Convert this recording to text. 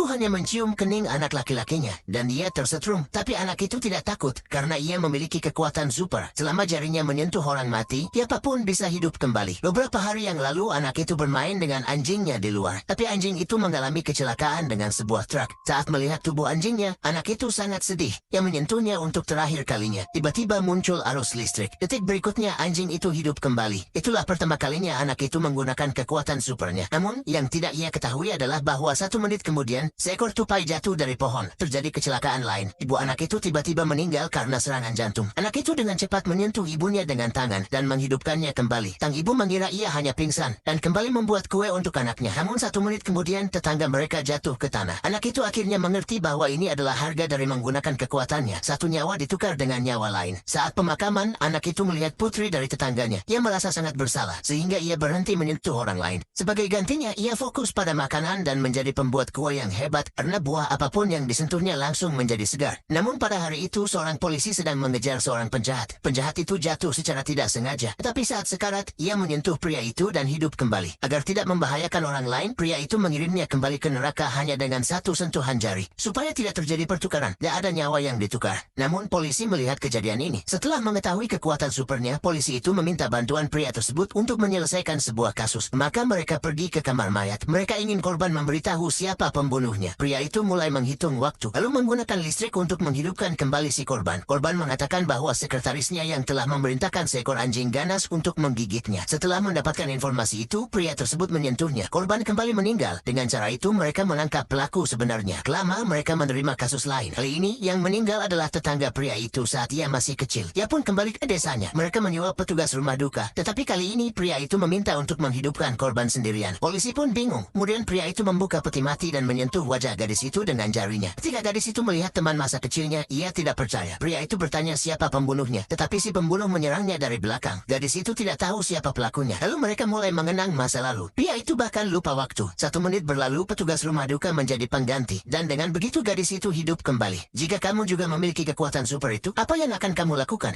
hanya mencium kening anak laki-lakinya, dan ia tersetrum. Tapi anak itu tidak takut, karena ia memiliki kekuatan super. Selama jarinya menyentuh orang mati, siapapun bisa hidup kembali. Beberapa hari yang lalu, anak itu bermain dengan anjingnya di luar. Tapi anjing itu mengalami kecelakaan dengan sebuah truk. Saat melihat tubuh anjingnya, anak itu sangat sedih. Yang menyentuhnya untuk terakhir kalinya. Tiba-tiba muncul arus listrik. Detik berikutnya, anjing itu hidup kembali. Itulah pertama kalinya anak itu menggunakan kekuatan supernya. Namun, yang tidak ia ketahui adalah bahwa 1 menit kemudian, seekor tupai jatuh dari pohon. Terjadi kecelakaan lain. Ibu anak itu tiba-tiba meninggal karena serangan jantung. Anak itu dengan cepat menyentuh ibunya dengan tangan dan menghidupkannya kembali. Sang ibu mengira ia hanya pingsan dan kembali membuat kue untuk anaknya. Namun 1 menit kemudian, tetangga mereka jatuh ke tanah. Anak itu akhirnya mengerti bahwa ini adalah harga dari menggunakan kekuatannya. 1 nyawa ditukar dengan nyawa lain. Saat pemakaman, anak itu melihat putri dari tetangganya. Ia merasa sangat bersalah, sehingga ia berhenti menyentuh orang lain. Sebagai gantinya, ia fokus pada makanan dan menjadi pembuat kue yang hebat karena buah apapun yang disentuhnya langsung menjadi segar. Namun pada hari itu, seorang polisi sedang mengejar seorang penjahat. Penjahat itu jatuh secara tidak sengaja. Tetapi saat sekarat, ia menyentuh pria itu dan hidup kembali. Agar tidak membahayakan orang lain, pria itu mengirimnya kembali ke neraka hanya dengan 1 sentuhan jari. Supaya tidak terjadi pertukaran, tidak ada nyawa yang ditukar. Namun polisi melihat kejadian ini. Setelah mengetahui kekuatan supernya, polisi itu meminta bantuan pria tersebut untuk menyelesaikan sebuah kasus. Maka mereka pergi ke kamar mayat. Mereka ingin korban memberitahu siapa pembunuhnya. Pria itu mulai menghitung waktu, lalu menggunakan listrik untuk menghidupkan kembali si korban. Korban mengatakan bahwa sekretarisnya yang telah memerintahkan seekor anjing ganas untuk menggigitnya. Setelah mendapatkan informasi itu, pria tersebut menyentuhnya. Korban kembali meninggal. Dengan cara itu, mereka menangkap pelaku sebenarnya. Kelama, mereka menerima kasus lain. Kali ini, yang meninggal adalah tetangga pria itu saat ia masih kecil. Ia pun kembali ke desanya. Mereka menyewa petugas rumah duka. Tetapi kali ini, pria itu meminta untuk menghidupkan korban sendirian. Polisi pun bingung. Kemudian pria itu membuka peti mati dan menyentuh wajah gadis itu dengan jarinya. Ketika gadis itu melihat teman masa kecilnya, ia tidak percaya. Pria itu bertanya siapa pembunuhnya. Tetapi si pembunuh menyerangnya dari belakang. Gadis itu tidak tahu siapa pelakunya. Lalu mereka mulai mengenang masa lalu. Pria itu bahkan lupa waktu. 1 menit berlalu, petugas rumah duka menjadi pengganti. Dan dengan begitu gadis itu hidup kembali. Jika kamu juga memiliki kekuatan super itu, apa yang akan kamu lakukan?